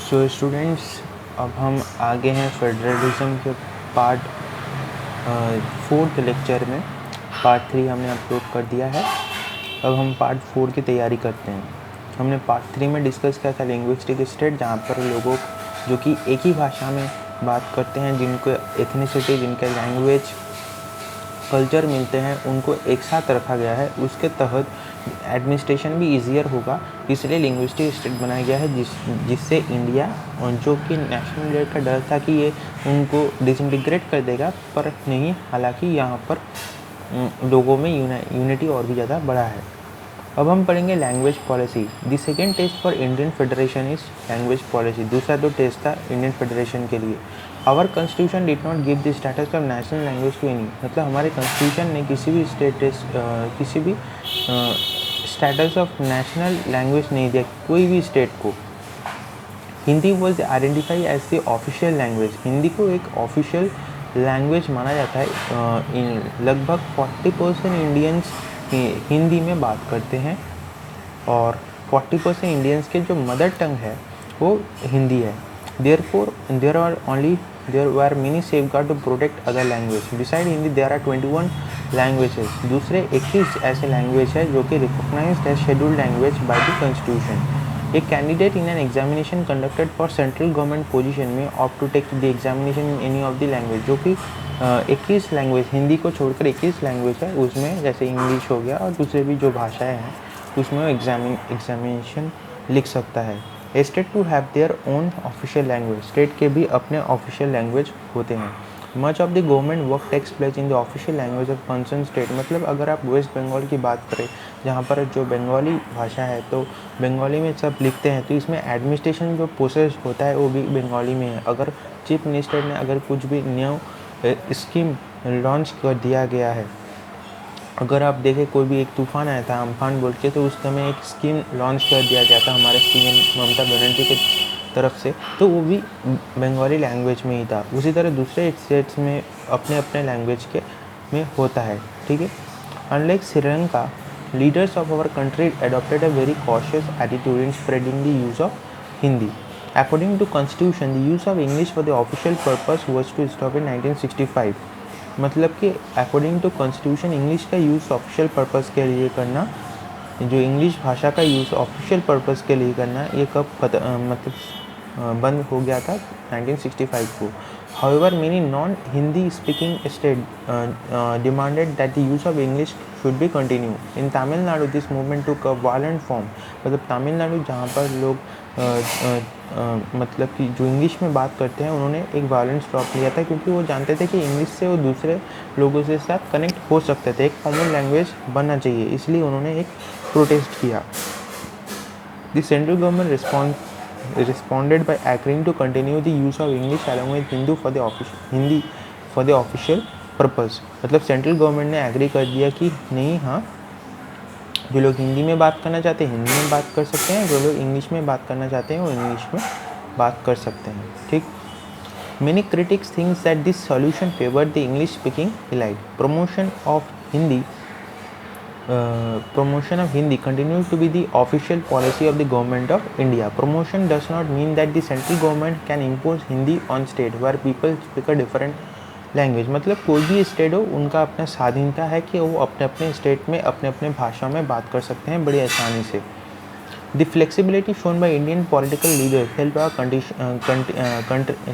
So students, अब हम आगे हैं फेडरलिज्म के पार्ट 4th लेक्चर में। पार्ट 3 हमने अपलोड कर दिया है। अब हम पार्ट 4 की तैयारी करते हैं। हमने पार्ट 3 में डिस्कस किया था लिंग्विस्टिक स्टेट, जहाँ पर लोगों जो कि एक ही भाषा में बात करते हैं, जिनको एथनिसिटी, जिनके लैंग्वेज कल्चर मिलते हैं, उनको एक साथ रखा गया है। उसके तहत एडमिनिस्ट्रेशन भी ईजियर होगा, इसलिए लिंग्विस्टिक स्टेट बनाया गया है, जिससे इंडिया, जो कि नेशनल लेवल का डर था कि ये उनको डिसइंटीग्रेट कर देगा, पर नहीं। हालांकि यहाँ पर लोगों में यूनिटी और भी ज़्यादा बढ़ा है। अब हम पढ़ेंगे language policy. The second test for Indian federation is language policy. दूसरा जो टेस्ट था इंडियन फेडरेशन के लिए, our constitution did not give the status of national language to any. मतलब हमारे कॉन्स्टिट्यूशन ने किसी भी स्टेटस ऑफ नेशनल लैंग्वेज नहीं दिया कोई भी स्टेट को। Hindi was identify as the official language. Hindi को एक ऑफिशियल लैंग्वेज माना जाता है। लगभग 40% इंडियंस हिंदी में बात करते हैं और 40% इंडियंस के जो मदर टंग है वो हिंदी है। Therefore there were many safeguard to protect other language. Beside Hindi there are 21 languages. दूसरे 21 ऐसे लैंग्वेज है जो कि recognised as scheduled language by the constitution. एक candidate in an examination conducted for central government position में opt to take the examination in any of the language. जो कि 21 language, Hindi को छोड़कर 21 लैंग्वेज है, उसमें जैसे इंग्लिश हो गया और दूसरे भी जो भाषाएं हैं उसमें वो एग्जामिनेशन लिख सकता है। A state to have their own official language. State के भी अपने ऑफिशियल लैंग्वेज होते हैं। Much of the government work takes place in the official language of concern state. मतलब अगर आप वेस्ट बंगाल की बात करें, जहाँ पर जो बंगाली भाषा है, तो बंगाली में सब लिखते हैं, तो इसमें एडमिनिस्ट्रेशन जो प्रोसेस होता है वो भी बंगाली में है। अगर चीफ मिनिस्टर ने अगर कुछ भी न्यू स्कीम लॉन्च कर दिया गया है, अगर आप देखें कोई भी एक तूफान आया था अम्फान बोल के, तो उस समय एक स्कीम लॉन्च कर दिया गया था हमारे सीएम ममता बनर्जी की तरफ से, तो वो भी बंगाली लैंग्वेज में ही था। उसी तरह दूसरे स्टेट्स में अपने अपने लैंग्वेज के में होता है, ठीक है। Unlike Sri Lanka, leaders of our country adopted a very cautious attitude in spreading the use of Hindi. According to constitution, the use of English for the official purpose was to stop in 1965। मतलब कि according to constitution English का use official purpose के लिए करना, जो English भाषा का use official purpose के लिए करना, ये कब बंद हो गया था? 1965 को। However, many non-Hindi speaking states demanded that the use of English should be continued. In Tamil Nadu, this movement took a violent form. मतलब तमिलनाडु जहाँ पर लोग मतलब कि जो इंग्लिश में बात करते हैं, उन्होंने एक वायलेंट स्टॉप लिया था, क्योंकि वो जानते थे कि इंग्लिश से वो दूसरे लोगों के साथ कनेक्ट हो सकते थे, एक कॉमन लैंग्वेज बनना चाहिए, इसलिए उन्होंने एक प्रोटेस्ट किया। The central government responded by agreeing to continue the use of English along with Hindi for the official purpose। मतलब सेंट्रल गवर्नमेंट ने एग्री कर दिया कि नहीं, हाँ, जो लोग हिंदी में बात करना चाहते हैं हिंदी में बात कर सकते हैं, जो लोग इंग्लिश में बात करना चाहते हैं वो इंग्लिश में बात कर सकते हैं, ठीक। Many critics think that this solution favored the English speaking elite। Promotion of Hindi continues to be the official policy of the government of India। Promotion does not mean that the central government can impose Hindi on state where people speak a different language। मतलब कोई भी state हो, उनका अपना स्वाधीनता है कि वो अपने अपने स्टेट में अपने अपने भाषा में बात कर सकते हैं बड़ी आसानी से। The flexibility shown by Indian political leaders helped our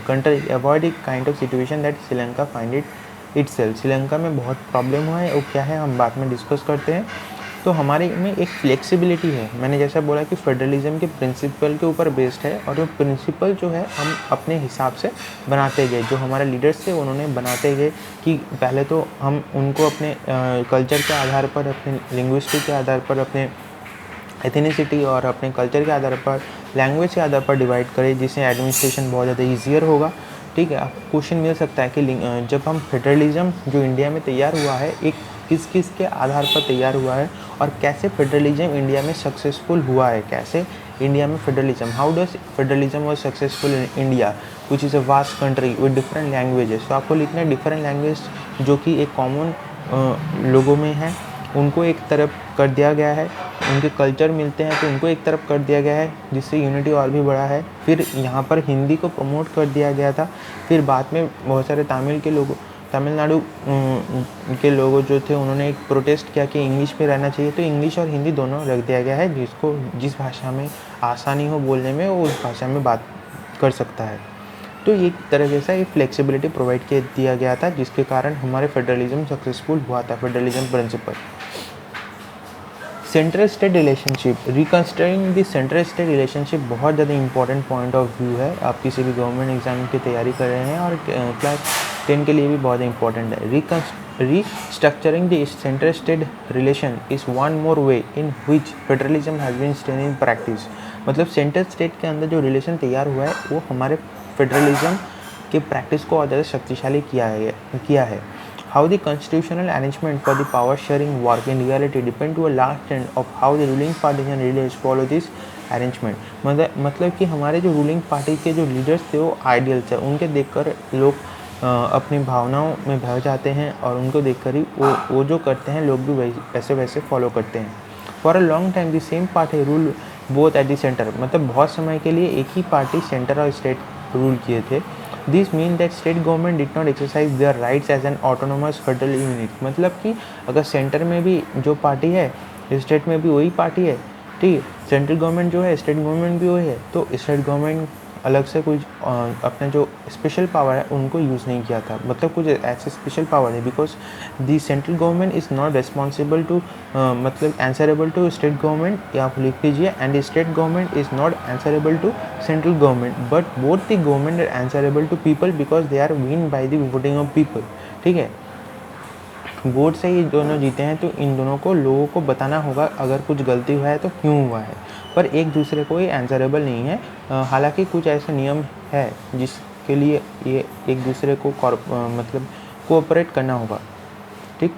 country avoid a kind of situation that Sri Lanka find it itself। Sri Lanka में बहुत प्रॉब्लम हुआ है, वो क्या है हम बाद में डिस्कस करते हैं। तो हमारे में एक फ्लेक्सिबिलिटी है। मैंने जैसा बोला कि फेडरलिज्म के प्रिंसिपल के ऊपर बेस्ड है, और वो प्रिंसिपल जो है हम अपने हिसाब से बनाते गए। जो हमारे लीडर्स थे उन्होंने बनाते गए कि पहले तो हम उनको अपने कल्चर के आधार पर, अपने लिंग्विस्टिक के आधार पर, अपने एथनिसिटी और अपने कल्चर के आधार पर, लैंग्वेज के आधार पर डिवाइड करें, जिससे एडमिनिस्ट्रेशन बहुत ज़्यादा ईजियर होगा, ठीक है। आपको क्वेश्चन मिल सकता है कि जब हम फेडरलिज्म जो इंडिया में तैयार हुआ है, एक किस किस के आधार पर तैयार हुआ है, और कैसे फेडरलिज्म इंडिया में सक्सेसफुल हुआ है, कैसे इंडिया में federalism, how does federalism was successful in India which is a vast country with different languages. तो आपको लिखना है डिफरेंट लैंग्वेज जो कि एक कॉमन लोगों में है, उनको एक तरफ कर दिया गया है, उनके कल्चर मिलते हैं तो उनको एक तरफ कर दिया गया है, जिससे यूनिटी और भी बढ़ा है। फिर यहाँ पर हिंदी को प्रमोट कर दिया गया था। फिर बाद में बहुत सारे तमिलनाडु के लोगों जो थे उन्होंने एक प्रोटेस्ट किया कि इंग्लिश में रहना चाहिए, तो इंग्लिश और हिंदी दोनों रख दिया गया है, जिस भाषा में आसानी हो बोलने में वो उस भाषा में बात कर सकता है। तो एक तरह से एक फ्लेक्सिबिलिटी प्रोवाइड कर दिया गया था, जिसके कारण हमारे फेडरलिज्म सक्सेसफुल हुआ था, federalism principle. Central state relationship, reconstructing the central state relationship बहुत ज़्यादा इंपॉर्टेंट पॉइंट ऑफ व्यू है। आप किसी भी गवर्नमेंट एग्जाम की तैयारी कर रहे हैं और क्लास 10 के लिए भी बहुत इंपॉर्टेंट है। Restructuring the center state relation is one more way in which federalism has been seen in practice। मतलब सेंटर स्टेट के अंदर जो रिलेशन तैयार हुआ है वो हमारे फेडरलिज्म के प्रैक्टिस को और ज़्यादा शक्तिशाली किया है। How the constitutional arrangement for the power sharing work in reality depend to a large extent of how the ruling parties and leaders follow this arrangement। मतलब कि हमारे जो रूलिंग पार्टी के जो लीडर्स थे वो आइडियल्स है, उनके देखकर लोग अपनी भावनाओं में बह जाते हैं और उनको देखकर ही वो जो करते हैं लोग भी वैसे फॉलो करते हैं। For a long time the same party rule both at the centre, मतलब बहुत समय के लिए एक ही पार्टी सेंटर और स्टेट रूल किए थे। This mean that state government did not exercise their rights as an autonomous federal unit. मतलब कि अगर सेंटर में भी जो पार्टी है स्टेट में भी वही पार्टी है, ठीक है, सेंट्रल गवर्नमेंट जो है स्टेट गवर्नमेंट भी वही है, तो स्टेट गवर्नमेंट अलग से कुछ अपने जो स्पेशल पावर है उनको यूज़ नहीं किया था। मतलब कुछ ऐसे स्पेशल पावर है because the central government is not responsible to मतलब आंसरेबल टू स्टेट गवर्नमेंट, या आप लिख लीजिए, and state government is not answerable to central government, but both the government are answerable to people because they are win by the voting of people. ठीक है, vote से ये दोनों जीते हैं, तो इन दोनों को लोगों को बताना होगा अगर कुछ गलती हुआ है तो क्यों हुआ है, पर एक दूसरे को ये आंसरेबल नहीं है। हालांकि कुछ ऐसे नियम है जिसके लिए ये एक दूसरे को मतलब कोऑपरेट करना होगा। ठीक,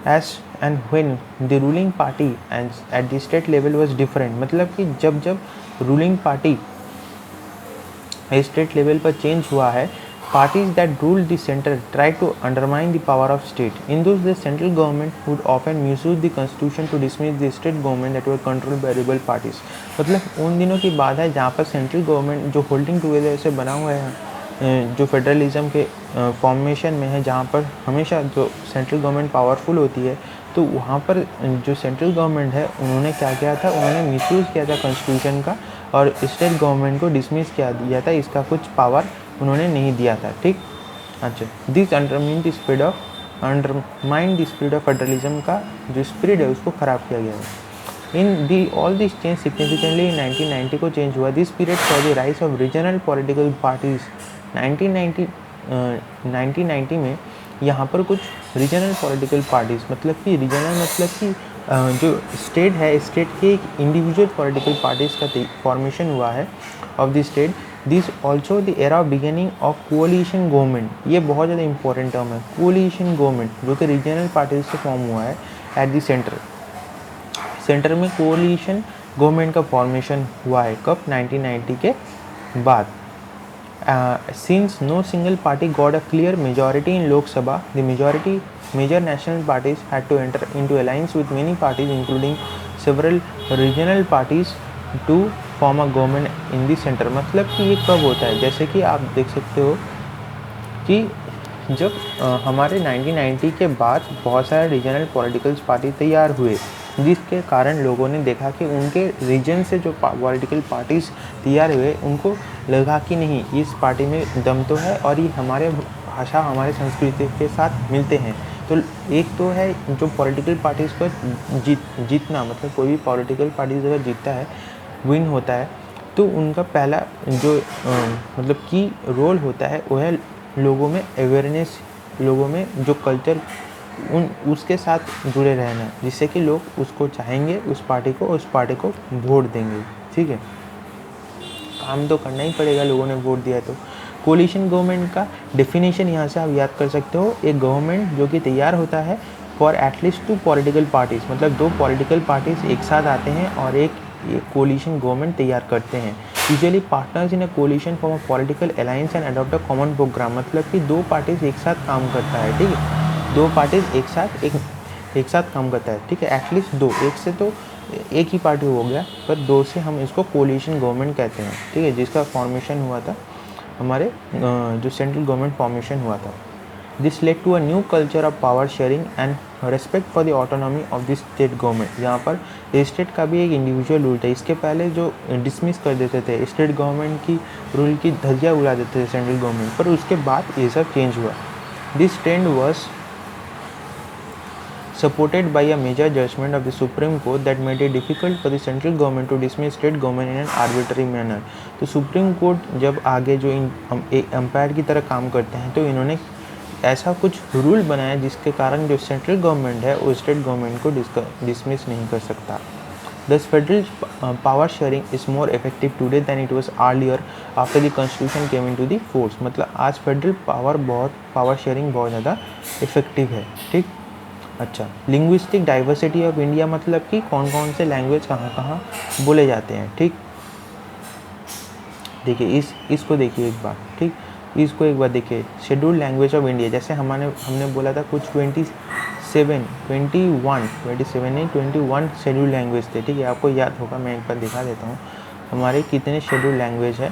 as and when the ruling party and at the state level was different, मतलब कि जब रूलिंग पार्टी स्टेट लेवल पर चेंज हुआ है, parties that ruled the center tried to undermine the power of state. In those days, central government would often misuse the constitution to dismiss the state government that were controlled by rebel parties। मतलब उन दिनों की बात है जहाँ पर central government जो holding together से बना हुआ है, जो फेडरलिज्म के फॉर्मेशन में है, जहाँ पर हमेशा जो सेंट्रल गवर्नमेंट पावरफुल होती है, तो वहाँ पर जो सेंट्रल गवर्नमेंट है उन्होंने क्या किया था, उन्होंने मिसयूज़ किया था कॉन्स्टिट्यूशन का और स्टेट गवर्नमेंट को डिसमिस किया दिया था, इसका कुछ पावर उन्होंने नहीं दिया था। ठीक, अच्छा, this undermine the spirit of federalism का जो स्पिरिट है उसको ख़राब किया गया है। In the all this change significantly in 1990 को चेंज हुआ। This period for the rise of regional political parties. 1990 में यहाँ पर कुछ रीजनल पॉलिटिकल पार्टीज़, मतलब कि रीजनल मतलब कि जो स्टेट है, स्टेट के एक इंडिविजुअल पॉलिटिकल पार्टीज़ का फॉर्मेशन हुआ है of the state. This also the era beginning of coalition government. ये बहुत ज़्यादा इंपॉर्टेंट टर्म है, कोलिशन गवर्नमेंट, जो कि रीजनल पार्टीज से फॉर्म हुआ है एट द सेंटर में कोलिशन गवर्नमेंट का फॉर्मेशन हुआ है कब, 1990 के बाद। Since no single party got a clear majority in Lok Sabha, the major national parties had to enter into alliance with many parties, including several regional parties, to form a government in the center। मतलब कि ये कब होता है, जैसे कि आप देख सकते हो कि जब हमारे 1990 के बाद बहुत सारे रीजनल पॉलिटिकल पार्टी तैयार हुए, जिसके कारण लोगों ने देखा कि उनके रीजन से जो पॉलिटिकल पार्टीज़ तैयार हुए उनको लगा कि नहीं, इस पार्टी में दम तो है और ये हमारे भाषा हमारे संस्कृति के साथ मिलते हैं। तो एक तो है जो पॉलिटिकल पार्टीज़ को जीतना, मतलब कोई भी पॉलिटिकल पार्टीज़ अगर जीतता है, विन होता है, तो उनका पहला जो मतलब की रोल होता है वो है लोगों में अवेयरनेस, लोगों में जो कल्चर उसके साथ जुड़े रहना, जिससे कि लोग उसको चाहेंगे, उस पार्टी को वोट देंगे। ठीक है, काम तो करना ही पड़ेगा, लोगों ने वोट दिया तो। कोलिशन गवर्नमेंट का डेफिनेशन यहाँ से आप याद कर सकते हो, एक गवर्नमेंट जो कि तैयार होता है फॉर एटलीस्ट 2 पॉलिटिकल पार्टीज़, मतलब 2 पॉलिटिकल पार्टीज़ एक साथ आते हैं और एक कोलिशन गवर्नमेंट तैयार करते हैं। Usually partners in a coalition form a political alliance and adopt a common programme, मतलब कि 2 पार्टीज़ एक साथ काम करता है। ठीक है, 2 पार्टीज़ एक साथ काम करता है। ठीक है, एटलीस्ट 2, एक से तो एक ही पार्टी हो गया, पर दो से हम इसको कोलिशन गवर्नमेंट कहते हैं, ठीक है, जिसका फॉर्मेशन हुआ था हमारे जो सेंट्रल गवर्नमेंट फॉर्मेशन हुआ था। This led to a new culture of power sharing and respect for the autonomy of the state government. यहाँ पर स्टेट का भी एक इंडिविजुअल रूल था। इसके पहले जो डिसमिस कर देते थे स्टेट गवर्नमेंट की रूल की धज्जियाँ उड़ा देते थे सेंट्रल गवर्नमेंट, पर उसके बाद ये सब चेंज हुआ। This trend was supported by a major judgment of the Supreme Court that made it difficult for the central government to dismiss state government in an arbitrary manner। तो supreme court जब आगे जो एक empire की तरह काम करते हैं, तो इन्होंने ऐसा कुछ रूल बनाया जिसके कारण जो सेंट्रल गवर्नमेंट है वो स्टेट गवर्नमेंट को डिसमिस नहीं कर सकता। Thus federal power sharing is more effective today than it was earlier after the constitution came into the force। मतलब आज फेडरल पावर शेयरिंग बहुत ज़्यादा इफेक्टिव है, ठीक। अच्छा, लिंग्विस्टिक डाइवर्सिटी ऑफ इंडिया मतलब कि कौन कौन से लैंग्वेज कहाँ कहाँ बोले जाते हैं, ठीक। देखिए इसको देखिए एक बार, ठीक, इसको एक बार देखिए। शेड्यूल्ड लैंग्वेज ऑफ इंडिया, जैसे हमने बोला था कुछ 21 शेड्यूल्ड लैंग्वेज थे, ठीक है, आपको याद होगा। मैं एक बार दिखा देता हूँ हमारे कितने शेड्यूल्ड लैंग्वेज है,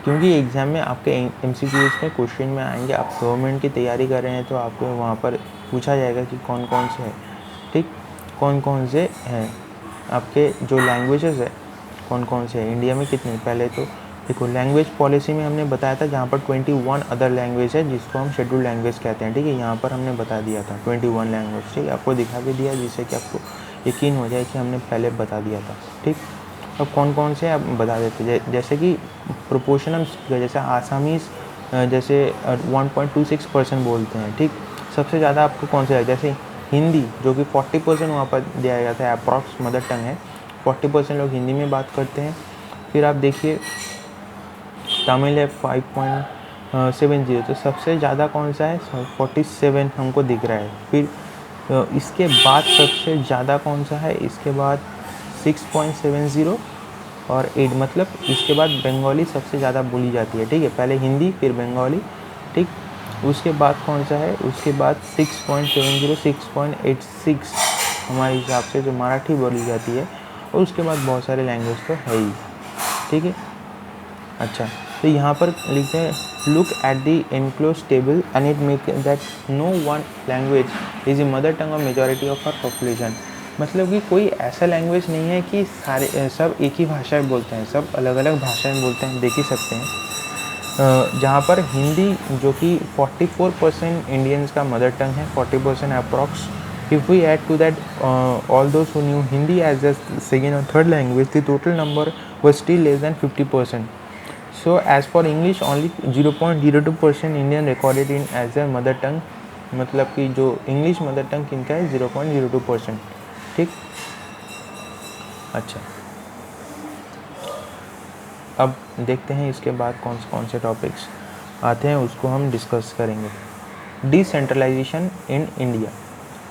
क्योंकि एग्ज़ाम में आपके MCQs में क्वेश्चन में आएंगे। आप गवर्नमेंट की तैयारी कर रहे हैं तो आपको वहाँ पर पूछा जाएगा कि कौन कौन से हैं, ठीक, कौन कौन से हैं आपके जो लैंग्वेजेस है, कौन कौन से हैं इंडिया में कितने। पहले तो देखो लैंग्वेज पॉलिसी में हमने बताया था जहाँ पर 21 अदर लैंग्वेज है जिसको हम शेड्यूल्ड लैंग्वेज कहते हैं, ठीक है। यहाँ पर हमने बता दिया था 21 लैंग्वेज, ठीक है, आपको दिखा भी दिया जिससे कि आपको यकीन हो जाए कि हमने पहले बता दिया था, ठीक। अब कौन कौन से आप बता देते, जैसे कि प्रोपोर्शनल, जैसे आसामीज़ जैसे 1.26% बोलते हैं, ठीक। सबसे ज़्यादा आपको कौन से है, जैसे हिंदी जो कि 40% वहाँ पर दिया गया था, अप्रॉक्स मदर टंग है, 40% लोग हिंदी में बात करते हैं। फिर आप देखिए तमिल है 5.70, तो सबसे ज़्यादा कौन सा है 47 हमको दिख रहा है। फिर इसके बाद सबसे ज़्यादा कौन सा है, इसके बाद 6.70 और 8, मतलब इसके बाद बंगाली सबसे ज़्यादा बोली जाती है, ठीक है। पहले हिंदी फिर बंगाली, ठीक। उसके बाद कौन सा है, उसके बाद 6.70 6.86 हमारे हिसाब से जो मराठी बोली जाती है, और उसके बाद बहुत सारे लैंग्वेज तो है ही, ठीक है। अच्छा, तो यहाँ पर लिखते हैं look at the enclose table and it make that no one language is a mother tongue of majority of our population. मतलब कि कोई ऐसा लैंग्वेज नहीं है कि सारे सब एक ही भाषा में बोलते हैं, सब अलग अलग भाषा में बोलते हैं, देख ही सकते हैं। जहाँ पर हिंदी जो कि 44% इंडियंस का मदर टंग है, 40% approx. If we add to that all those who knew Hindi as a second or third language, the total number was still less than 50%. So as for English, only 0.02% Indian recorded in as their mother tongue। मतलब कि जो English mother tongue किनका है 0.02%, ठीक। अच्छा, अब देखते हैं इसके बाद कौन से टॉपिक्स आते हैं, उसको हम डिस्कस करेंगे। डिसेंट्रलाइजेशन इन इंडिया,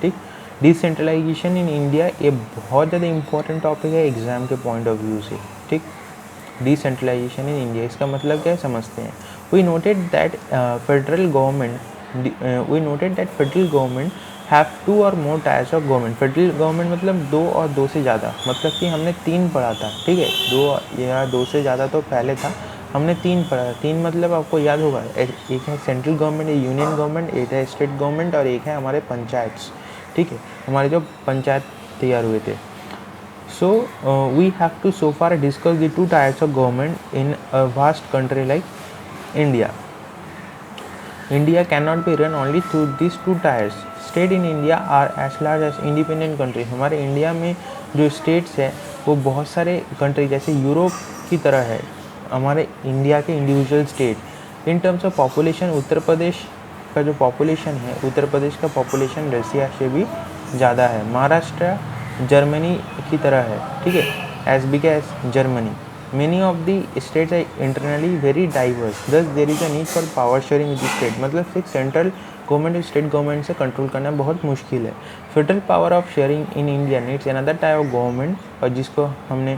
ठीक। डिसेंट्रलाइजेशन इन इंडिया ये बहुत ज़्यादा इंपॉर्टेंट टॉपिक है एग्ज़ाम के पॉइंट ऑफ व्यू से, ठीक। डिसेंट्रलाइजेशन इन इंडिया, इसका मतलब क्या है समझते हैं। We noted that federal government have 2 or more tiers of government. Federal government मतलब 2 और 2 से ज़्यादा, मतलब कि हमने 3 पढ़ा था, ठीक है। 2 या 2 से ज़्यादा तो पहले था, हमने 3 पढ़ा था। 3 मतलब आपको याद होगा, एक है सेंट्रल गवर्नमेंट, एक यूनियन गवर्नमेंट, एक है स्टेट गवर्नमेंट, और एक है हमारे पंचायत्स, ठीक है, हमारे जो पंचायत तैयार हुए थे। So we have to so far discuss the 2 tiers of government in a vast country like India. India cannot be run only through these 2 tiers. State in India are as large as independent country। हमारे India में जो states है वो बहुत सारे country जैसे Europe की तरह है हमारे इंडिया के individual state. In terms of population Uttar Pradesh का जो पॉपुलेशन है, उत्तर प्रदेश का पॉपुलेशन रशिया से भी ज़्यादा है। महाराष्ट्र जर्मनी की तरह है, ठीक है, as big as Germany. Many of the states are internally very diverse, thus there is a need for power sharing with the state. मतलब सिर्फ सेंट्रल गवर्नमेंट और स्टेट गवर्नमेंट से कंट्रोल करना बहुत मुश्किल है। Federal power of sharing in India needs another type of government, और जिसको हमने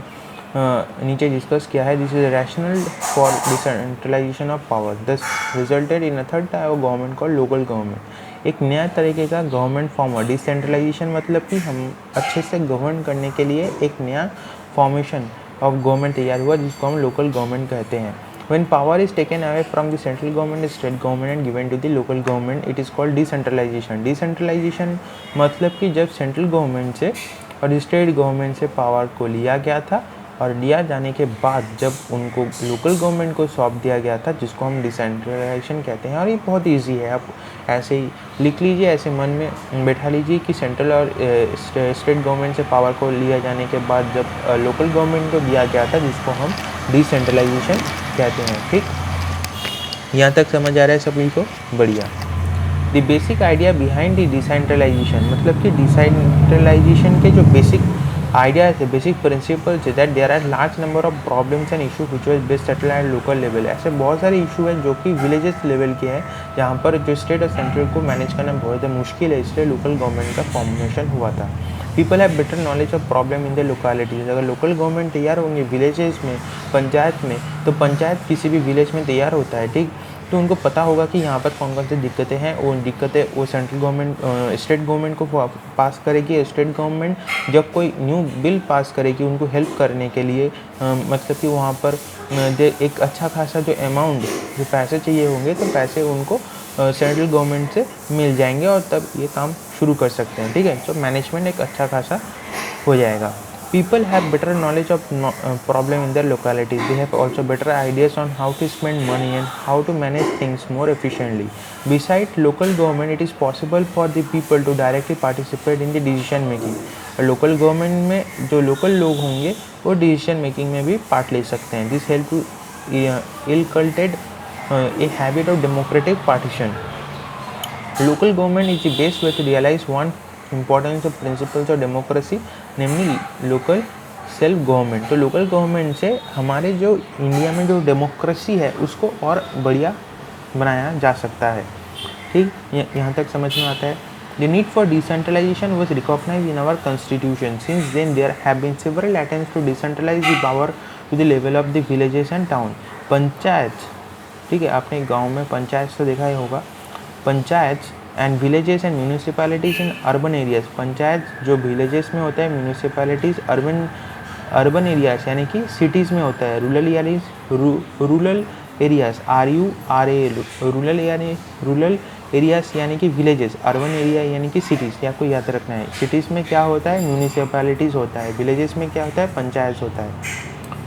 नीचे डिस्कस किया है। This is rational for decentralisation of power, thus resulted in a third type of government called local government. एक नया तरीके का गवर्नमेंट फॉर्म हुआ। डिसेंट्रलाइजेशन मतलब कि हम अच्छे से गवर्न करने के लिए एक नया फॉर्मेशन ऑफ गवर्नमेंट तैयार हुआ, जिसको हम लोकल गवर्नमेंट कहते हैं। When power is taken away from the central government, state government and given to the local government, it is called decentralization. Decentralization मतलब कि जब सेंट्रल गवर्नमेंट से और स्टेट गवर्नमेंट से पावर को लिया गया था और लिया जाने के बाद जब उनको लोकल गवर्नमेंट को सौंप दिया गया था, जिसको हम डिसेंट्रलाइजेशन कहते हैं। और ये बहुत इजी है, आप ऐसे ही लिख लीजिए, ऐसे मन में बैठा लीजिए कि सेंट्रल और स्टेट गवर्नमेंट से पावर को लिया जाने के बाद जब लोकल गवर्नमेंट को दिया गया था, जिसको हम डिसेंट्रलाइजेशन कहते हैं। ठीक, यहाँ तक समझ आ रहा है सभी को? बढ़िया। The basic idea behind the decentralisation मतलब कि डिसेंट्रलाइजेशन के जो बेसिक आइडिया थे, बेसिक प्रिंसिपल्स है that there are large number of problems and issue which was best settled at local level. ऐसे बहुत सारे इशू हैं जो कि विलेजेस लेवल के हैं, जहाँ पर जो स्टेट और सेंट्रल को मैनेज करना बहुत ज़्यादा मुश्किल है, इसलिए लोकल गवर्नमेंट का फॉर्मेशन हुआ था। People have better knowledge of problem in the localities. अगर लोकल गवर्नमेंट तैयार होंगे विलेजेस में, पंचायत में, तो पंचायत किसी भी विलेज में तैयार होता है, ठीक, तो उनको पता होगा कि यहाँ पर कौन कौन सी दिक्कतें हैं। वो दिक्कतें वो सेंट्रल गवर्नमेंट स्टेट गवर्नमेंट को पास करेगी। स्टेट गवर्नमेंट जब कोई न्यू बिल पास करेगी उनको हेल्प करने के लिए, मतलब कि वहाँ पर एक अच्छा खासा जो अमाउंट, जो पैसे चाहिए होंगे, तो पैसे उनको सेंट्रल गवर्नमेंट से मिल जाएंगे और तब ये काम शुरू कर सकते हैं। ठीक है, तो मैनेजमेंट एक अच्छा खासा हो जाएगा। People have better knowledge of problem in their localities. They have also better ideas on how to spend money and how to manage things more efficiently. Besides local government, it is possible for the people to directly participate in the decision making. Local government में जो local लोग होंगे वो decision making में भी part ले सकते हैं. This help to inculcate a habit of democratic partition. Local government is the best way to realize one importance of principles of democracy, namely local self government. तो local government से हमारे जो India में जो democracy है उसको और बढ़िया बनाया जा सकता है। ठीक, यहाँ तक समझ में आता है। The need for decentralization was recognize in our constitution. Since then there have been several attempts to decentralize the power to the level of the villages and town. Panchayat, ठीक है, आपने गाँव में पंचायत तो देखा ही होगा। Panchayat and villages and municipalities in urban areas. Panchayat जो villages में होता है, म्यूनिसिपैलिटीज़ अर्बन एरियाज़ यानी कि सिटीज़ में होता है। रूरल एरियाज़ रूरल एरियाज़ यानी कि विलेजेस। अर्बन एरिया यानी कि सिटीज़, या आपको याद रखना है। सिटीज़ में क्या होता है? म्यूनिसिपैलिटीज़ होता है। विलेजेस में क्या होता है? पंचायत होता है।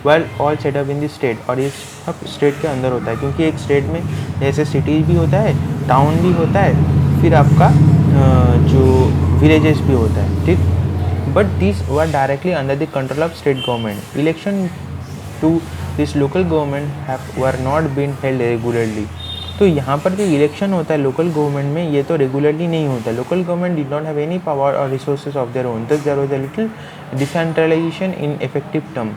Well all setup in the state, और ये सब स्टेट के अंदर होता है, क्योंकि एक स्टेट में जैसे सिटी भी होता है, टाउन भी होता है, फिर आपका जो विलेजेस भी होता है। ठीक, but this were directly under the control of state government. Election to this local government were not been held regularly. तो यहाँ पर जो इलेक्शन होता है लोकल गवर्नमेंट में, ये तो रेगुलरली नहीं होता। Local government did not have any power और resources of their own, thus there was a little decentralization in effective term.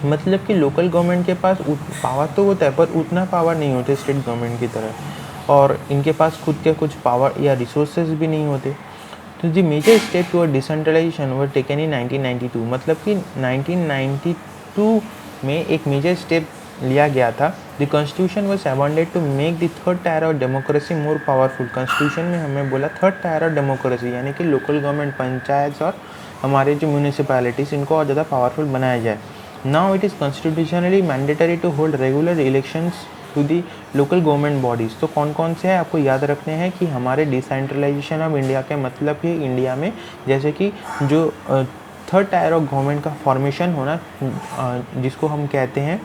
मतलब कि लोकल गवर्नमेंट के पास पावर तो होता है, पर उतना पावर नहीं होता स्टेट गवर्नमेंट की तरह, और इनके पास खुद के कुछ पावर या रिसोर्सेज भी नहीं होते। तो the major step toward decentralization were taken in 1992। मतलब कि 1992 में एक मेजर स्टेप लिया गया था। The constitution was amended to make the third tier of democracy more powerful. Constitution में हमें बोला थर्ड टायर ऑफ डेमोक्रेसी यानी कि लोकल गवर्नमेंट, पंचायत और हमारे जो म्यूनिसिपैलिटीज़, इनको और ज़्यादा पावरफुल बनाया जाए। Now it is constitutionally mandatory to hold regular elections to the local government bodies। तो कौन कौन से हैं आपको याद रखने हैं कि हमारे डिसेंट्रलाइजेशन ऑफ इंडिया के मतलब है इंडिया में जैसे कि जो थर्ड टायर ऑफ गवर्नमेंट का फॉर्मेशन होना, जिसको हम कहते हैं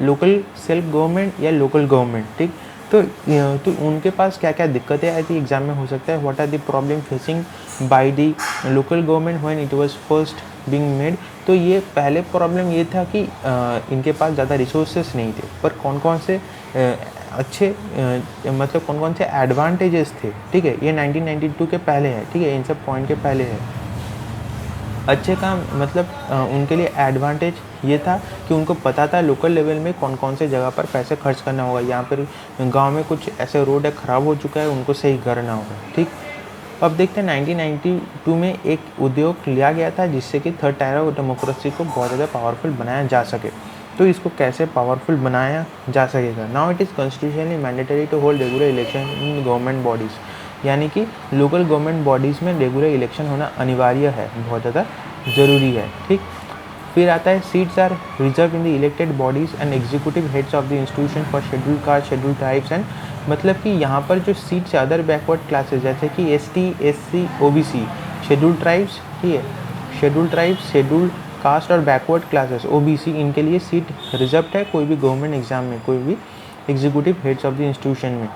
लोकल सेल्फ गवर्नमेंट या लोकल गवर्नमेंट। ठीक, तो उनके पास क्या क्या दिक्कतें आई थी एग्जाम में हो सकता है। What are the problem facing by the local government when it was first being made. तो ये पहले प्रॉब्लम ये था कि इनके पास ज़्यादा रिसोर्सेस नहीं थे, पर कौन कौन से अच्छे मतलब कौन कौन से एडवांटेजेस थे। ठीक है, ये 1992 के पहले है। ठीक है, इन सब पॉइंट के पहले है। अच्छे काम मतलब उनके लिए एडवांटेज ये था कि उनको पता था लोकल लेवल में कौन कौन से जगह पर पैसे खर्च करना होगा। यहाँ पर गांव में कुछ ऐसे रोड है ख़राब हो चुका है, उनको सही करना होगा। ठीक, अब देखते हैं 1992 में एक उद्योग लिया गया था जिससे कि थर्ड टायर ऑफ डेमोक्रेसी को बहुत ज़्यादा पावरफुल बनाया जा सके। तो इसको कैसे पावरफुल बनाया जा सकेगा? Now it is constitutionally mandatory to hold regular election in government bodies. यानी कि लोकल गवर्नमेंट बॉडीज़ में रेगुलर इलेक्शन होना अनिवार्य है, बहुत ज़्यादा ज़रूरी है, ठीक। फिर आता है seats are reserve in the elected bodies and executive heads of the institution for schedule caste, schedule tribes and, मतलब कि यहाँ पर जो सीट्स अदर बैकवर्ड क्लासेस जैसे कि ST SC OBC, schedule tribes, ठीक है, शेड्यूल ट्राइब्स, शेड्यूल कास्ट और बैकवर्ड क्लासेस OBC, इनके लिए सीट रिजर्व है कोई भी गवर्नमेंट एग्जाम में, कोई भी executive heads of the institution में।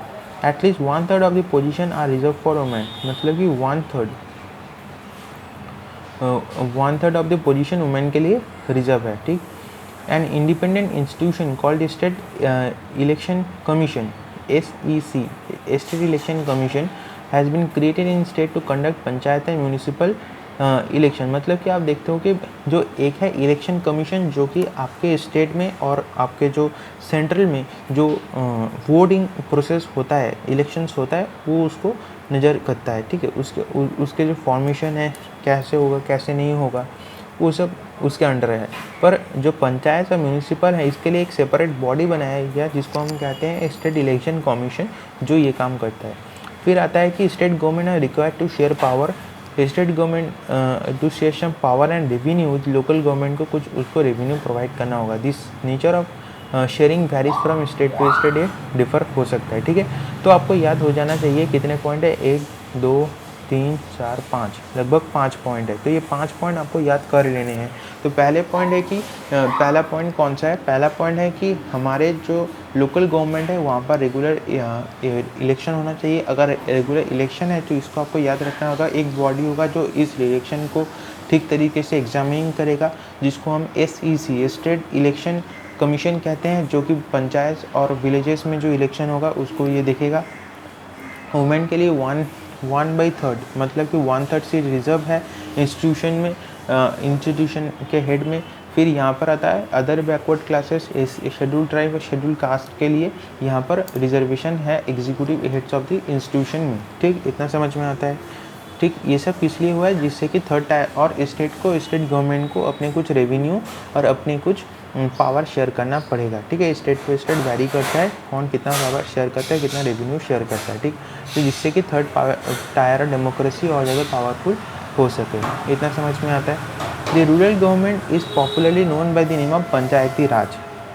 At least 1/3 of the position are reserve for women, मतलब कि 1/3 ऑफ द पोजीशन वुमेन के लिए रिजर्व है, ठीक। An independent institution called state election commission SEC, state election commission has been created in state to conduct panchayat and municipal election, मतलब कि आप देखते हो कि जो एक है इलेक्शन कमीशन जो कि आपके स्टेट में और आपके जो सेंट्रल में जो वोटिंग प्रोसेस होता है, इलेक्शंस होता है, वो उसको नज़र करता है, ठीक है। उसके जो फॉर्मेशन है, कैसे होगा कैसे नहीं होगा, वो सब उसके अंडर है। पर जो पंचायत और म्यूनिसिपल है, इसके लिए एक सेपरेट बॉडी बनाया गया जिसको हम कहते हैं स्टेट इलेक्शन कमीशन, जो ये काम करता है। फिर आता है कि state government are required to share power, state government to share some power and revenue with local government को कुछ उसको रेवेन्यू प्रोवाइड करना होगा। This nature of sharing varies from state to state, ये डिफर हो सकता है, ठीक है। तो आपको याद हो जाना चाहिए कितने पॉइंट है, 1 2 3 4 5, लगभग 5 पॉइंट है। तो ये 5 पॉइंट आपको याद कर लेने हैं। तो पहले पॉइंट है कि पहला पॉइंट कौन सा है, पहला पॉइंट है कि हमारे जो लोकल गवर्नमेंट है वहाँ पर रेगुलर इलेक्शन होना चाहिए। अगर रेगुलर इलेक्शन है तो इसको आपको याद रखना होगा, एक बॉडी होगा जो इस इलेक्शन को ठीक तरीके से एग्जामिनिंग करेगा, जिसको हम SEC, स्टेट इलेक्शन कमीशन कहते हैं, जो कि पंचायत और विलेजेस में जो इलेक्शन होगा उसको ये देखेगा। वुमेन के लिए 1/3, मतलब कि 1/3 सीट रिजर्व है इंस्टीट्यूशन में, इंस्टीट्यूशन के हेड में। फिर यहाँ पर आता है other backward classes, schedule tribe और शेड्यूल कास्ट के लिए यहाँ पर रिजर्वेशन है executive heads of the institution में, ठीक। इतना समझ में आता है, ठीक। ये सब इसलिए हुआ है जिससे कि थर्ड टायर और स्टेट गवर्नमेंट को अपने कुछ रेवेन्यू और अपने कुछ पावर शेयर करना पड़ेगा, ठीक है। स्टेट टू स्टेट वैरी करता है कौन कितना पावर शेयर करता है, कितना रेवेन्यू शेयर करता है, ठीक। तो जिससे कि थर्ड टायर डेमोक्रेसी और ज़्यादा पावरफुल हो सके, इतना समझ में आता है। The rural government is popularly known by the name of panchayati raj.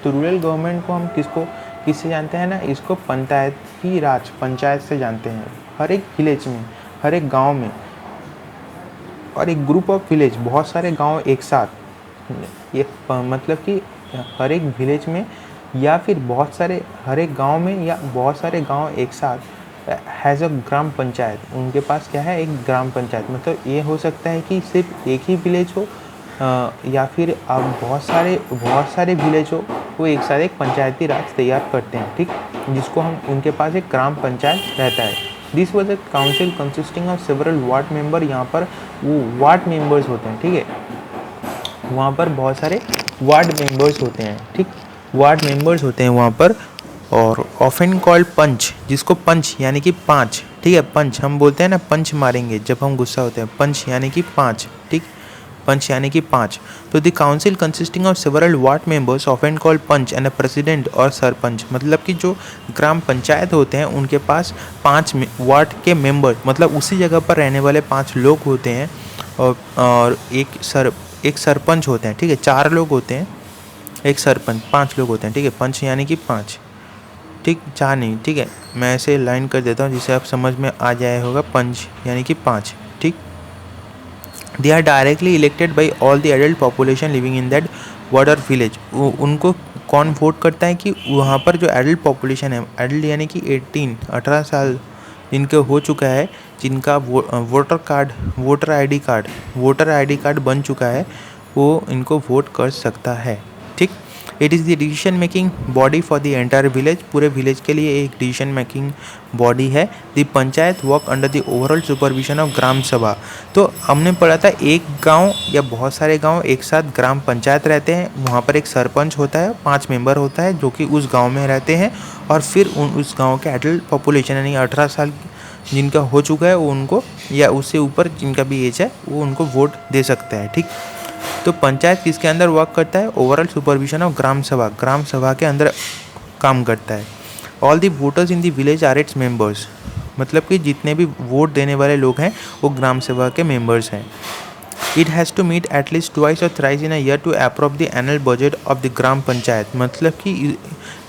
तो रूरल गवर्नमेंट को हम किससे जानते हैं ना, इसको पंचायती राज, पंचायत से जानते हैं। हर एक विलेज में, हर एक गाँव में, और एक ग्रुप ऑफ विलेज, बहुत सारे गाँव एक साथ, ये मतलब कि हर एक विलेज में या फिर हर एक गांव में या बहुत सारे गांव एक साथ हैज़ अ ग्राम पंचायत, उनके पास क्या है, एक ग्राम पंचायत। मतलब ये हो सकता है कि सिर्फ एक ही विलेज हो या फिर अब बहुत सारे विलेज हो, वो एक साथ एक पंचायती राज तैयार करते हैं, ठीक, जिसको हम उनके पास एक ग्राम पंचायत रहता है। This was a council consisting of several ward member, यहाँ पर वो वार्ड मेंबर्स होते हैं, ठीक है, वहाँ पर बहुत सारे वार्ड मेंबर्स होते हैं, ठीक, वार्ड मेंबर्स होते हैं वहाँ पर। और ऑफन कॉल्ड पंच, जिसको पंच यानी कि 5, ठीक है, पंच हम बोलते हैं ना, पंच मारेंगे जब हम गुस्सा होते हैं, पंच यानी कि 5, ठीक, पंच यानी कि 5। तो the council consisting of several ward members often called panch and a president और सरपंच, मतलब कि जो ग्राम पंचायत होते हैं उनके पास 5 वार्ड के मेंबर, मतलब उसी जगह पर रहने वाले 5 लोग होते हैं, और एक सरपंच होते हैं, ठीक है, 4 लोग होते हैं, एक सरपंच, 5 लोग होते हैं, ठीक है, पंच यानी कि 5, ठीक, 4 नहीं, ठीक है, मैं ऐसे लाइन कर देता हूँ जिससे आप समझ में आ जाए होगा, पंच यानी कि 5, ठीक। They are directly elected by all the adult population living in that ward और विलेज। उनको कौन वोट करता है कि वहाँ पर जो एडल्ट पॉपुलेशन है, एडल्ट यानी कि 18 साल जिनके हो चुका है, जिनका वोटर आईडी कार्ड बन चुका है, वो इनको वोट कर सकता है, ठीक। It is the decision making body for the entire village, पूरे विलेज के लिए एक डिसीजन मेकिंग बॉडी है। The panchayat work under the overall supervision of Gram Sabha. तो हमने पढ़ा था एक गांव या बहुत सारे गांव एक साथ ग्राम पंचायत रहते हैं, वहाँ पर एक सरपंच होता है, 5 मेंबर होता है जो कि उस गाँव में रहते हैं, और फिर उस गाँव के एडल्ट पॉपुलेशन यानी 18 साल जिनका हो चुका है वो उनको, या उससे ऊपर जिनका भी एज है वो उनको वोट दे सकता है, ठीक। तो पंचायत किसके अंदर वर्क करता है, ओवरऑल सुपरविजन ऑफ ग्राम सभा के अंदर काम करता है। All the voters in the village are its members, मतलब कि जितने भी वोट देने वाले लोग हैं वो ग्राम सभा के मेंबर्स हैं। It has to meet at least twice or thrice in a year to approve the annual budget of the Gram Panchayat. मतलब कि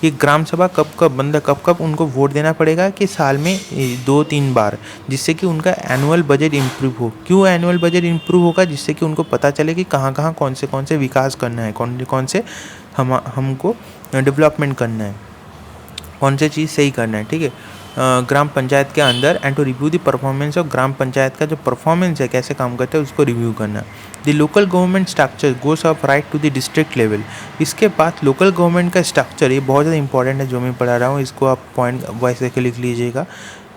ये ग्राम सभा कब उनको वोट देना पड़ेगा कि साल में 2-3 बार, जिससे कि उनका एनुअल बजट इम्प्रूव हो। क्यों एनुअल बजट इम्प्रूव होगा? जिससे कि उनको पता चले कि कहाँ कौन से विकास करना है, कौन से हमको डेवलपमेंट करना है, कौन से चीज़ सही करना है। ठीक है, ग्राम पंचायत के अंदर and to review the performance of Gram Panchayat का जो परफॉर्मेंस है, कैसे काम करते हैं, उसको रिव्यू करना। The local government structure goes of right to the district level. इसके बाद लोकल गवर्नमेंट का स्ट्रक्चर, ये बहुत ज़्यादा इंपॉर्टेंट है जो मैं पढ़ा रहा हूँ, इसको आप पॉइंट वैसे के लिख लीजिएगा।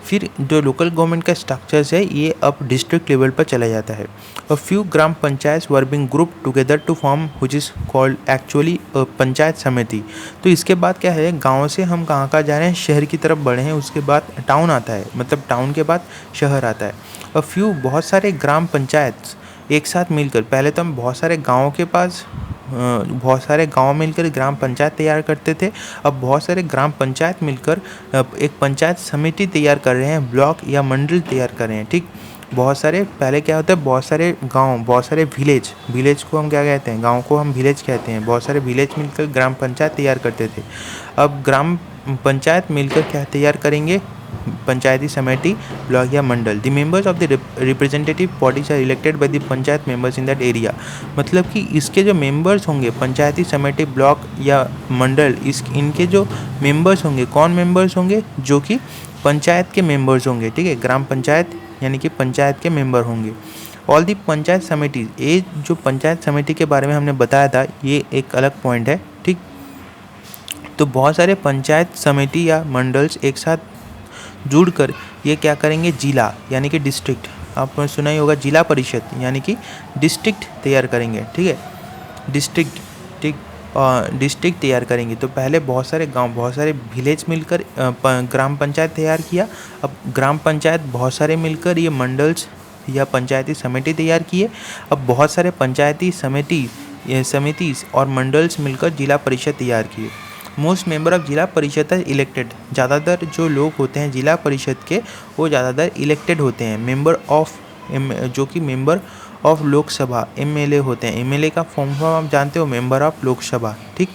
फिर जो लोकल गवर्नमेंट का स्ट्रक्चर्स है ये अब डिस्ट्रिक्ट लेवल पर चला जाता है। A few gram panchayat were being group together to form which is called actually panchayat samiti. तो इसके बाद क्या है, गांव से हम कहाँ जा रहे हैं, शहर की तरफ बढ़े हैं, उसके बाद टाउन आता है, मतलब टाउन के बाद शहर आता है। अ फ्यू बहुत सारे ग्राम पंचायत एक साथ मिलकर, पहले तो हम बहुत सारे गांव मिलकर ग्राम पंचायत तैयार करते थे। अब बहुत सारे ग्राम पंचायत मिलकर एक पंचायत समिति तैयार कर रहे हैं, ब्लॉक या मंडल तैयार कर रहे हैं। ठीक, बहुत सारे, पहले क्या होता है, बहुत सारे गांव, बहुत सारे विलेज को हम क्या कहते हैं, गांव को हम विलेज कहते हैं। बहुत सारे विलेज मिलकर ग्राम पंचायत तैयार करते थे। अब ग्राम पंचायत मिलकर क्या तैयार करेंगे, पंचायती समिति, ब्लॉक या Mandal. The members of the representative bodies are elected by the panchayat members in that area. मतलब कि इसके जो मेंबर्स होंगे, पंचायती समिति, ब्लॉक या मंडल, इनके जो मेंबर्स होंगे, कौन मेंबर्स होंगे, जो कि पंचायत के मेंबर्स होंगे। ठीक है, ग्राम पंचायत यानी कि पंचायत के मेंबर होंगे। ऑल दी पंचायत समिति, ये जो पंचायत समिति के बारे में हमने बताया था, ये एक अलग पॉइंट है। ठीक, तो बहुत सारे पंचायत समिति या मंडल्स एक साथ जुड़कर ये क्या करेंगे, जिला यानी कि डिस्ट्रिक्ट, आपने सुना ही होगा जिला परिषद यानी कि डिस्ट्रिक्ट तैयार करेंगे। ठीक है, डिस्ट्रिक्ट, ठीक, डिस्ट्रिक्ट तैयार करेंगे। तो पहले बहुत सारे गांव, बहुत सारे विलेज मिलकर ग्राम पंचायत तैयार किया। अब ग्राम पंचायत बहुत सारे मिलकर ये मंडल्स या पंचायती समिति तैयार किए। अब बहुत सारे पंचायती समिति और मंडल्स मिलकर जिला परिषद तैयार किए। मोस्ट मेंबर ऑफ जिला परिषद आर इलेक्टेड। ज़्यादातर जो लोग होते हैं जिला परिषद के, वो ज़्यादातर इलेक्टेड होते हैं। जो कि मेंबर ऑफ लोकसभा, एमएलए होते हैं। एमएलए का फॉर्म आप जानते हो, मेंबर ऑफ लोकसभा। ठीक,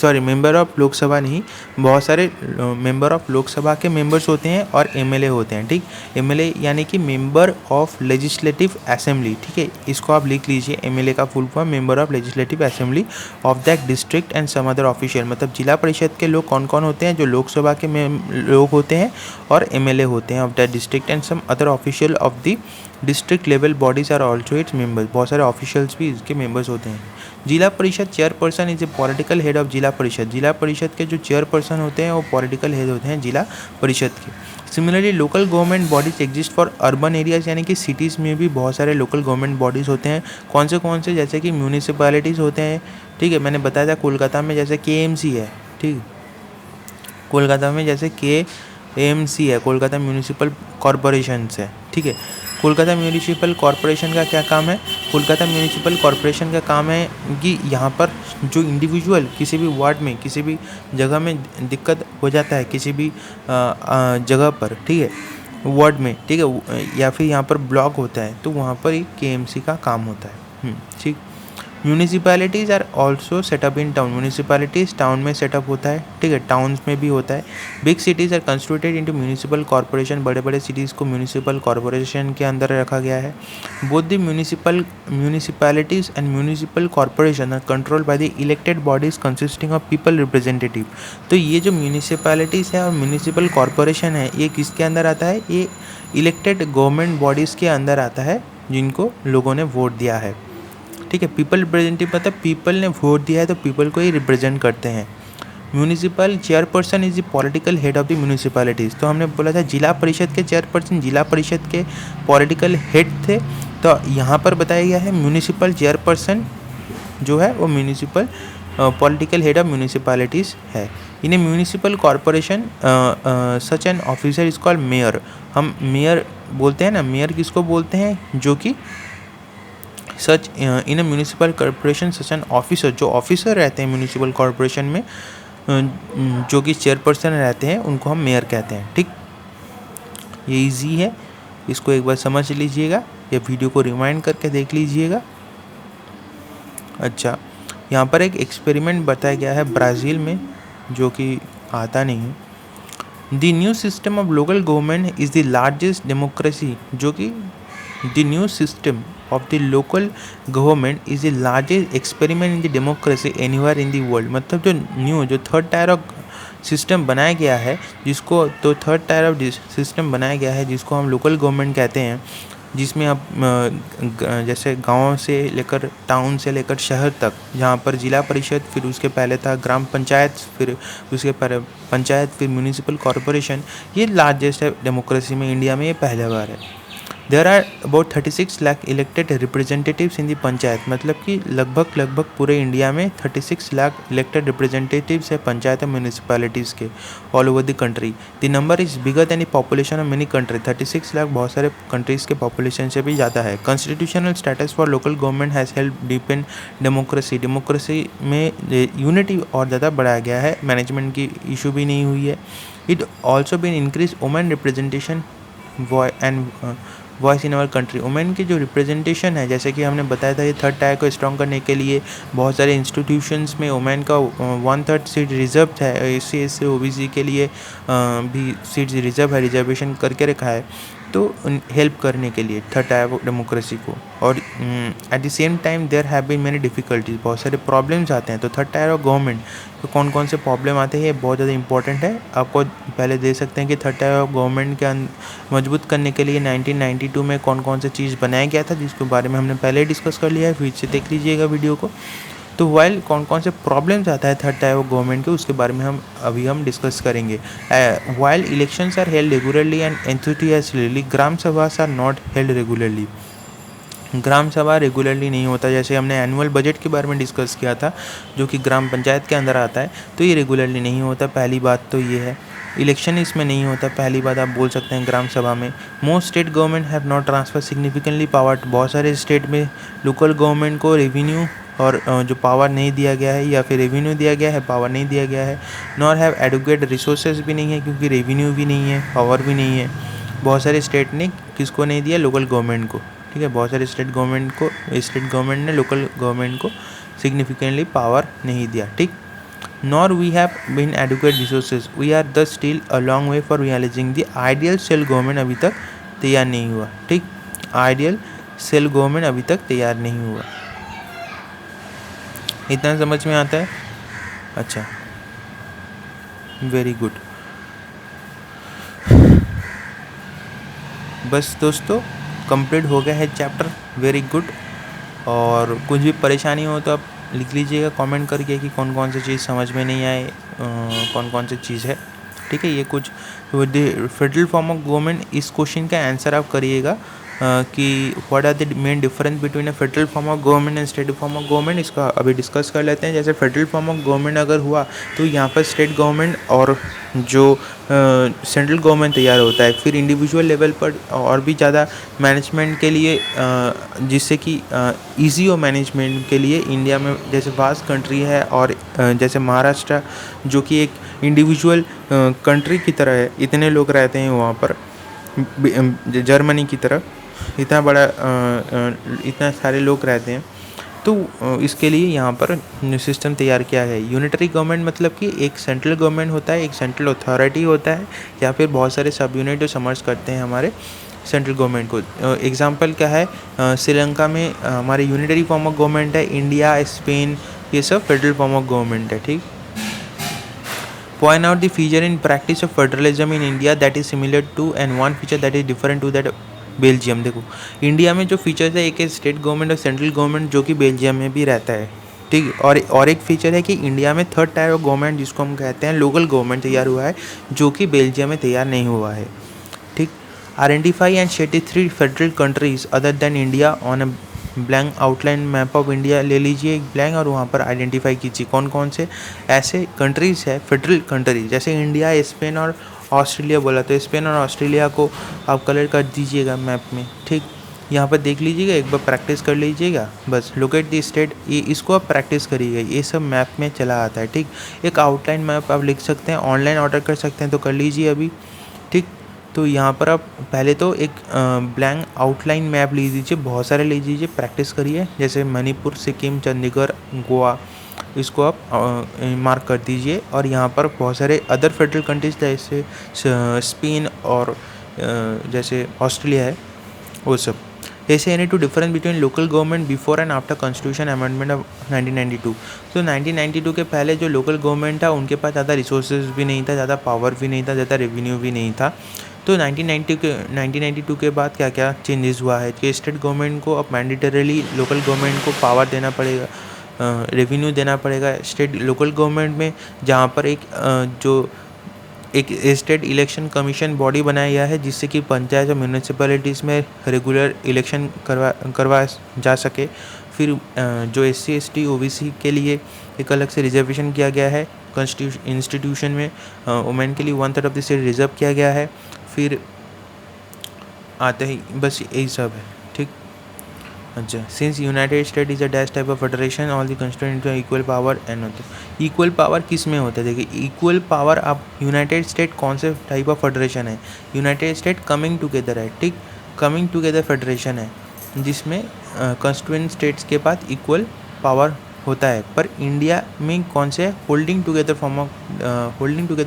मेंबर ऑफ लोकसभा नहीं, बहुत सारे मेंबर ऑफ लोकसभा के मेंबर्स होते हैं और एमएलए होते हैं। ठीक, एमएलए यानी कि मेंबर ऑफ लेजिस्लेटिव असेंबली। ठीक है, इसको आप लिख लीजिए, एमएलए का full form member of legislative assembly of that district and some other official. मतलब जिला परिषद के लोग कौन कौन होते हैं, जो लोकसभा के लोग होते हैं और एमएलए होते हैं of that district and some other official of the district level bodies are also its members. बहुत सारे ऑफिशियल्स भी इसके मेंबर्स होते हैं। जिला परिषद chairperson is a political head of जिला परिषद। जिला परिषद के जो चेयरपर्सन होते हैं वो पॉलिटिकल हेड होते हैं जिला परिषद के। Similarly local government bodies exist for urban areas, यानी कि सिटीज़ में भी बहुत सारे लोकल गवर्नमेंट बॉडीज़ होते हैं। कौन से, जैसे कि म्यूनिसिपैलिटीज़ होते हैं। ठीक है, मैंने बताया था कोलकाता में जैसे KMC है। ठीक, कोलकाता में जैसे KMC है, कोलकाता म्यूनिसिपल कॉरपोरेशन है। ठीक है, कोलकाता म्यूनिसिपल कॉरपोरेशन का क्या काम है, कोलकाता म्यूनिसिपल कॉरपोरेशन का काम है कि यहाँ पर जो इंडिविजुअल किसी भी वार्ड में, किसी भी जगह में दिक्कत हो जाता है, किसी भी जगह पर, ठीक है, वार्ड में, ठीक है, या फिर यहाँ पर ब्लॉक होता है, तो वहाँ पर ही KMC का काम होता है। ठीक, municipalities are also set up in town. Municipalities town में सेटअप होता है। ठीक है, टाउन्स में भी होता है। Big cities are constituted into municipal corporation. बड़े बड़े सिटीज़ को म्यूनिसिपल कॉरपोरेशन के अंदर रखा गया है। Both the municipalities and municipal corporation are control by the elected bodies consisting of people representative. तो ये जो म्यूनिसिपैलिटीज़ है और म्यूनिसिपल कॉरपोरेशन है, ये किसके अंदर आता है, ये इलेक्टेड गवर्नमेंट बॉडीज़ के अंदर आता है जिनको लोगों ने वोट दिया है। ठीक है, पीपल रिप्रेजेंटेटिव मतलब पीपल ने वोट दिया है तो पीपल को ही रिप्रेजेंट करते हैं। Municipal chairperson is the political head of the municipalities. तो हमने बोला था जिला परिषद के चेयरपर्सन जिला परिषद के पॉलिटिकल हेड थे, तो यहाँ पर बताया गया है म्यूनिसिपल चेयरपर्सन जो है वो municipal political head of municipalities है। In a municipal corporation such an officer is called mayor. हम मेयर बोलते हैं ना, मेयर किसको बोलते हैं, जो कि such in a municipal corporation such an officer, जो ऑफिसर रहते हैं म्यूनिसिपल कॉरपोरेशन में, जो कि चेयरपर्सन रहते हैं उनको हम मेयर कहते हैं। ठीक, ये इजी है, इसको एक बार समझ लीजिएगा या वीडियो को रिवाइंड करके देख लीजिएगा। अच्छा, यहाँ पर एक एक्सपेरिमेंट बताया गया है ब्राज़ील में, जो कि आता नहीं है। The new system of local government is the largest democracy, जो कि the new system of the local government is the largest experiment in the democracy anywhere in the world. मतलब जो थर्ड टायर ऑफ सिस्टम बनाया गया है, third tier of system बनाया गया है जिसको हम लोकल गवर्नमेंट कहते हैं, जिसमें आप जैसे गांव से लेकर टाउन से लेकर शहर तक, जहां पर जिला परिषद, फिर उसके पहले था ग्राम पंचायत, फिर उसके पंचायत, फिर म्यूनिसिपल कॉरपोरेशन, ये लार्जेस्ट है डेमोक्रेसी में। इंडिया में ये पहली बार है। There are about 36 lakh elected representatives in the panchayat, मतलब कि लगभग पूरे इंडिया में 36 लाख इलेक्टेड रिप्रेजेंटेटिव्स है पंचायत और म्यूनिसिपैलिटीज़ के all over the country. The number is bigger than the population of many country. 36 lakh बहुत सारे कंट्रीज़ के पॉपुलेशन से भी ज़्यादा है। Constitutional status for local government has help deepen democracy में यूनिटी और ज़्यादा बढ़ाया गया है, मैनेजमेंट की इशू भी नहीं हुई है। It also been increase women representation and voice in our country. Women की जो रिप्रेजेंटेशन है, जैसे कि हमने बताया था, ये थर्ड टायर को स्ट्रॉन्ग करने के लिए बहुत सारे इंस्टीट्यूशंस में वुमेन का 1/3 सीट रिजर्व है। SC OBC के लिए भी सीट रिजर्व है, रिजर्वेशन करके रखा है, तो हेल्प करने के लिए थर्ड टायर ऑफ डेमोक्रेसी को। और at the same time there have been many difficulties, बहुत सारे प्रॉब्लम्स आते हैं। तो थर्ड टायर ऑफ गवर्नमेंट तो कौन कौन से प्रॉब्लम आते हैं, ये बहुत ज़्यादा इंपॉर्टेंट है। आपको पहले दे सकते हैं कि थर्ड टायर ऑफ गवर्नमेंट के मजबूत करने के लिए 1992 में कौन कौन सा चीज़ बनाया गया था, जिसके बारे में हमने पहले ही डिस्कस कर लिया है, फिर से देख लीजिएगा वीडियो को। तो वाइल कौन कौन से प्रॉब्लम्स आता है थर्ड टायर ऑफ गवर्नमेंट के, उसके बारे में हम डिस्कस करेंगे। While elections are held regularly and enthusiastically, Gram Sabhas are not held regularly. Gram Sabha regularly नहीं होता, जैसे हमने एनुअल बजट के बारे में डिस्कस किया था, जो कि ग्राम पंचायत के अंदर आता है, तो ये रेगुलरली नहीं होता। पहली बात तो ये है। इलेक्शन इसमें नहीं होता, पहली बात आप बोल सकते हैं ग्राम सभा में। Most state government have not transfer significantly power, बहुत सारे स्टेट में लोकल गवर्नमेंट को रेवेन्यू और जो पावर नहीं दिया गया है, या फिर रेवेन्यू दिया गया है, पावर नहीं दिया गया है। नॉर हैव एडुकेट रिसोर्सेज भी नहीं है, क्योंकि रेवेन्यू भी नहीं है, पावर भी नहीं है। बहुत सारे स्टेट ने किसको नहीं दिया, लोकल गवर्नमेंट को। ठीक है, बहुत सारे स्टेट गवर्नमेंट ने लोकल गवर्नमेंट को सिग्निफिकेंटली पावर नहीं दिया। ठीक, nor we have been adequate resources, we are the still a long way for realizing the ideal self government, अभी तक तैयार नहीं हुआ। ठीक, आइडियल सेल्फ गवर्नमेंट अभी तक तैयार नहीं हुआ। इतना समझ में आता है? अच्छा, वेरी गुड। बस दोस्तों, कंप्लीट हो गया है चैप्टर, वेरी गुड। और कुछ भी परेशानी हो तो आप लिख लीजिएगा कमेंट करके कि कौन कौन सी चीज़ समझ में नहीं आए, कौन कौन सी चीज़ है। ठीक है, ये कुछ फेडरल फॉर्म ऑफ गवर्नमेंट, इस क्वेश्चन का आंसर आप करिएगा कि what are the main difference between a federal form of government and state form of government, इसका अभी डिस्कस कर लेते हैं। जैसे फेडरल फॉर्म ऑफ गवर्नमेंट अगर हुआ तो यहाँ पर स्टेट गवर्नमेंट और जो सेंट्रल गवर्नमेंट तैयार होता है। फिर इंडिविजुअल लेवल पर और भी ज़्यादा मैनेजमेंट के लिए, जिससे कि ईजी हो मैनेजमेंट के लिए, इंडिया में जैसे वास्ट कंट्री है, और जैसे महाराष्ट्र जो कि एक इंडिविजुअल कंट्री की तरह है, इतने लोग रहते हैं वहाँ पर, जर्मनी की तरह इतना बड़ा इतना सारे लोग रहते हैं। तो इसके लिए यहाँ पर सिस्टम तैयार किया है। यूनिटरी गवर्नमेंट मतलब कि एक सेंट्रल गवर्नमेंट होता है, एक सेंट्रल अथॉरिटी होता है, या फिर बहुत सारे सब यूनिट जो समर्ज करते हैं हमारे सेंट्रल गवर्नमेंट को। एग्जांपल क्या है, श्रीलंका में हमारे यूनिटरी फॉर्म ऑफ गवर्नमेंट है, इंडिया, स्पेन, ये सब फेडरल फॉर्म ऑफ गवर्नमेंट है। ठीक, point out the feature in practice of federalism in India that is similar to and one feature that is different to that Belgium. देखो, India में जो features है, एक है स्टेट गवर्नमेंट और central government, जो कि बेल्जियम में भी रहता है। ठीक, और एक फीचर है कि इंडिया में थर्ड टायर ऑफ गवर्नमेंट, जिसको हम कहते हैं लोकल गवर्नमेंट, तैयार हुआ है, जो कि बेल्जियम में तैयार नहीं हुआ है। ठीक, identify and shade 3 federal countries other than India on a blank outline map of India. ले लीजिए एक ब्लैंक और वहाँ पर आइडेंटिफाई कीजिए कौन कौन से ऐसे कंट्रीज़ है फेडरल कंट्रीज। जैसे इंडिया, स्पेन और ऑस्ट्रेलिया बोला, तो स्पेन और ऑस्ट्रेलिया को आप कलर कर दीजिएगा मैप में। ठीक, यहाँ पर देख लीजिएगा, एक बार प्रैक्टिस कर लीजिएगा बस। लुक एट द स्टेट, ये इसको आप प्रैक्टिस करिएगा, ये सब मैप में चला आता है, ठीक। एक आउटलाइन मैप आप लिख सकते हैं, ऑनलाइन ऑर्डर कर सकते हैं तो कर लीजिए अभी, ठीक। तो यहाँ पर आप पहले तो एक ब्लैंक आउटलाइन मैप ले लीजिए, बहुत सारे ले लीजिए, प्रैक्टिस करिए। जैसे मणिपुर, सिक्किम, चंडीगढ़, गोवा, इसको आप मार्क कर दीजिए। और यहाँ पर बहुत सारे अदर फेडरल कंट्रीज जैसे स्पेन और जैसे ऑस्ट्रेलिया है, वो सब। ऐसे any two difference between local government before and after constitution amendment of 1992। तो 1992 के पहले जो लोकल गवर्नमेंट था उनके पास ज़्यादा रिसोर्सेज भी नहीं था, ज़्यादा पावर भी नहीं था, ज़्यादा रेवेन्यू भी नहीं था। तो 1992 के बाद क्या क्या चेंजेस हुआ है कि स्टेट गवर्नमेंट को अब मैंडेटरीली लोकल गवर्नमेंट को पावर देना पड़ेगा, रेवेन्यू देना पड़ेगा स्टेट लोकल गवर्नमेंट में। जहाँ पर जो एक स्टेट इलेक्शन कमीशन बॉडी बनाया गया है, जिससे कि पंचायत और म्यूनिसिपैलिटीज़ में रेगुलर इलेक्शन करवा जा सके। फिर जो SC ST OBC के लिए एक अलग से रिजर्वेशन किया गया है इंस्टीट्यूशन में। वुमेन के लिए 1/3 ऑफ द सीट रिजर्व किया गया है। फिर आते ही बस यही सब है, ठीक। अच्छा, since United state is a dash type of federation, all the constituent equal power and होते हैं। इक्वल पावर किस में होता है? देखिए, इक्वल पावर आप यूनाइटेड स्टेट कौन से टाइप ऑफ फेडरेशन है? यूनाइटेड स्टेट कमिंग टुगेदर है, ठीक। कमिंग टुगेदर फेडरेशन है, जिसमें कंस्टिट्यूएंट स्टेट्स के पास इक्वल पावर होता है। पर इंडिया में कौन से? Holding together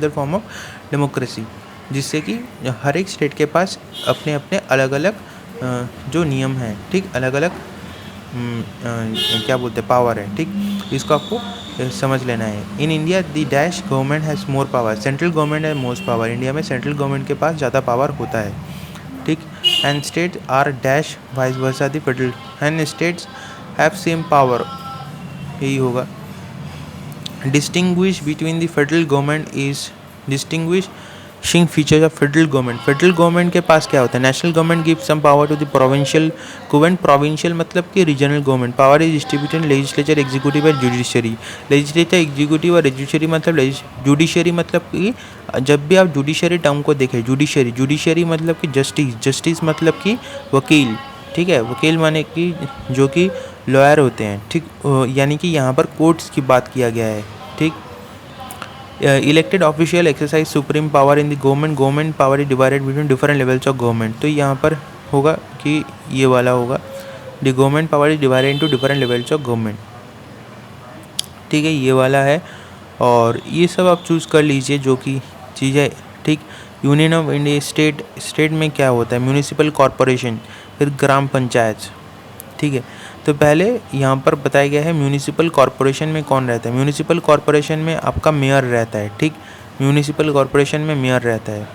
form of democracy, जिससे कि हर एक स्टेट के पास अपने अपने अलग अलग जो नियम हैं, ठीक, अलग अलग क्या बोलते हैं, पावर है, ठीक। इसको आपको समझ लेना है। In India the dash government has more power, central government है मोस्ट पावर। इंडिया में सेंट्रल गवर्नमेंट के पास ज़्यादा पावर होता है, ठीक। And states are dash vice versa the federal, and states have same power, यही होगा। Distinguish between the federal government is distinguishing features of federal government. Federal government के पास क्या होता है? National government give some power to the provincial government. Provincial मतलब कि regional government. Power is distributed legislature, executive और जुडिशरी। लेजिस्लेचर, एग्जीक्यूटिव और judiciary मतलब जुडिशरी मतलब कि जब भी आप जुडिशरी टर्म को देखें, जुडिशरी मतलब कि जस्टिस मतलब कि वकील, ठीक है। वकील माने कि जो कि लॉयर होते हैं, ठीक। यानी कि यहाँ पर कोर्ट्स की बात किया गया है, ठीक। Elected official exercise supreme power in the government power is divided between different levels of government. तो यहाँ पर होगा कि ये वाला होगा, the government power is divided into different levels of government, ठीक है, ये वाला है। और ये सब आप चूज़ कर लीजिए जो कि चीज़ है, ठीक। यूनियन ऑफ इंडिया, स्टेट में क्या होता है? म्यूनिसिपल कॉरपोरेशन, फिर ग्राम पंचायत, ठीक है। तो पहले यहाँ पर बताया गया है म्यूनिसिपल कॉरपोरेशन में कौन रहता है। म्यूनिसिपल कॉरपोरेशन में आपका मेयर रहता है, ठीक। म्यूनिसिपल कॉरपोरेशन में मेयर रहता है।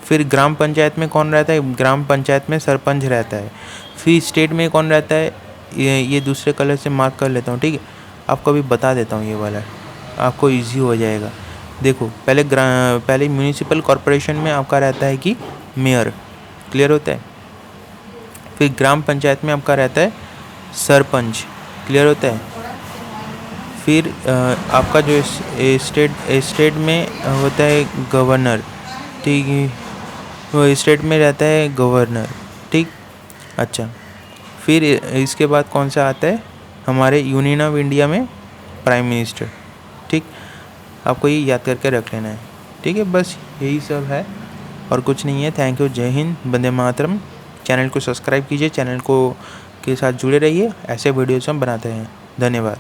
फिर ग्राम पंचायत में कौन रहता है? ग्राम पंचायत में सरपंच रहता है। फिर स्टेट में कौन रहता है? ये दूसरे कलर से मार्क कर लेता हूँ, ठीक है। आपको अभी बता देता हूँ, ये वाला आपको ईजी हो जाएगा। देखो, पहले म्यूनिसिपल कॉरपोरेशन में आपका रहता है कि मेयर, क्लियर होता है। फिर ग्राम पंचायत में आपका रहता है सरपंच, क्लियर होता है। फिर आपका जो स्टेट में होता है गवर्नर, ठीक है, वो स्टेट में रहता है गवर्नर, ठीक। अच्छा, फिर इसके बाद कौन सा आता है? हमारे यूनियन ऑफ इंडिया में प्राइम मिनिस्टर, ठीक। आपको ये याद करके रख लेना है, ठीक है। बस यही सब है और कुछ नहीं है। थैंक यू, जय हिंद, वंदे मातरम। चैनल को सब्सक्राइब कीजिए, चैनल को के साथ जुड़े रहिए, ऐसे वीडियोस हम बनाते हैं। धन्यवाद।